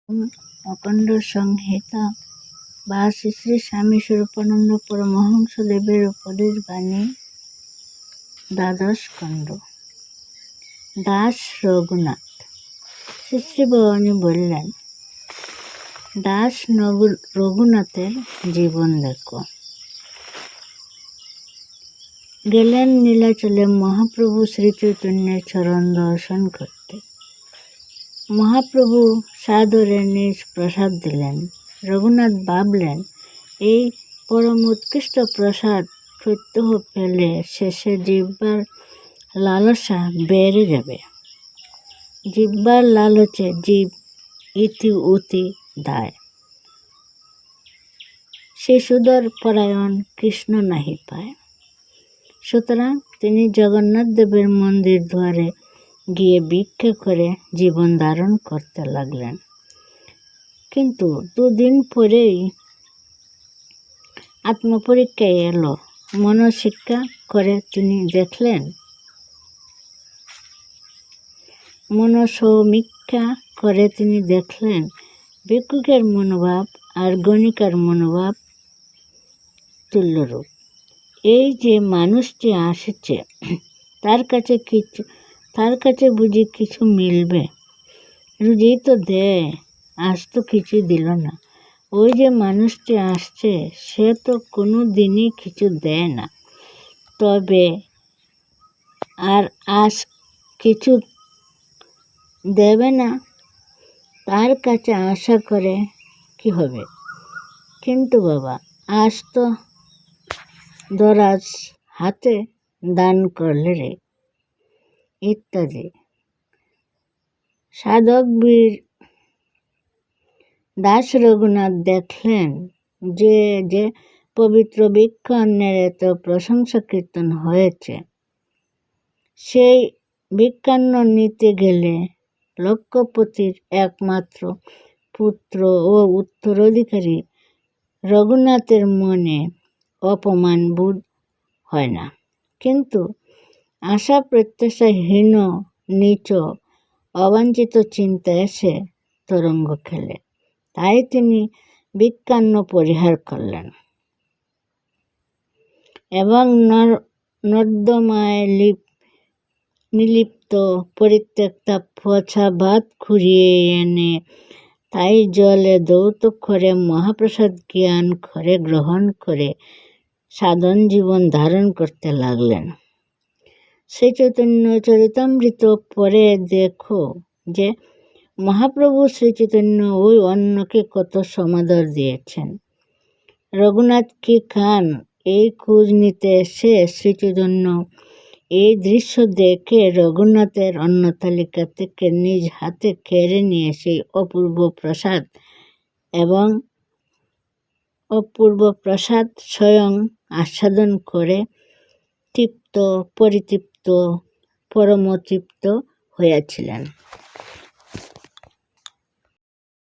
অখণ্ড সংহিতা বা শ্রী শ্রী স্বামী স্বরূপানন্দ পরমহংস দেবের উপদেশ বাণী, দ্বাদশ স্কন্ধ। দাস রঘুনাথ। শ্রী শ্রী ভবানী বললেন, দাস রঘুনাথের জীবন দেখো। গেলেন নীলাচলে মহাপ্রভু শ্রী চৈতন্যের চরণ দর্শন করতে। মহাপ্রভু সাদরে নিজ প্রসাদ দিলেন। রঘুনাথ ভাবলেন, এই পরম উৎকৃষ্ট প্রসাদ প্রত্যহ পেলে শেষে জিহ্বার লালসা বেড়ে যাবে। জিহ্বার লালচে জীব ইতি উতি দায়। শিশুদর পরায়ণ কৃষ্ণ নাহি পায়। সুতরাং তিনি জগন্নাথ দেবের মন্দির দুয়ারে গিয়ে ভিক্ষা করে জীবন ধারণ করতে লাগলেন। কিন্তু দুদিন পরেই আত্মপরীক্ষায় এলো। মনশিক্ষা করে তিনি দেখলেন, মনসমীক্ষা করে তিনি দেখলেন ভিক্ষুকের মনোভাব আর গণিকার মনোভাব তুল্যরূপ। এই যে মানুষটি আসছে তার কাছে বুঝি কিছু মিলবে? রুজি তো দেয়, আজ তো কিছু দিল না। ওই যে মানুষটি আসছে সে তো কোনো দিনই কিছু দেয় না, তবে আর আজ কিছু দেবে না, তার কাছে আশা করে কি হবে? কিন্তু বাবা, আজ তো দরাজ হাতে দান করলে রে, ইত্যাদি। সাধক বীর দাস রঘুনাথ দেখলেন যে পবিত্র ভিক্ষা অন্যের এত প্রশংসা কীর্তন হয়েছে, সেই ভিক্ষান্ন নিতে গেলে লক্ষপতির একমাত্র পুত্র ও উত্তরাধিকারী রঘুনাথের মনে অপমান বোধ হয় না, কিন্তু আশা প্রত্যাশাহীন নীচ অবাঞ্ছিত চিন্তা এসে তরঙ্গ খেলে। তাই তিনি ভিক্ষান্ন পরিহার করলেন এবং নর্দমায় নিলিপ্ত পরিত্যক্তা পচা ভাত কুড়িয়ে এনে তাই জলে ধৌত করে মহাপ্রসাদ জ্ঞান করে গ্রহণ করে সাধন জীবন ধারণ করতে লাগলেন। শ্রী চৈতন্য চরিতামৃত পড়ে দেখো যে মহাপ্রভু শ্রী চৈতন্য ওই অন্নকে কত সমাদর দিয়েছেন। রঘুনাথ কি খান এই খোঁজ নিতে এসে শ্রী চৈতন্য এই দৃশ্য দেখে রঘুনাথের অন্ন তালিকা থেকে নিজ হাতে কেড়ে নিয়ে সেই অপূর্ব প্রসাদ স্বয়ং আস্বাদন করে তৃপ্ত পরিতৃপ্ত পরমতৃপ্ত হইয়াছিলেন।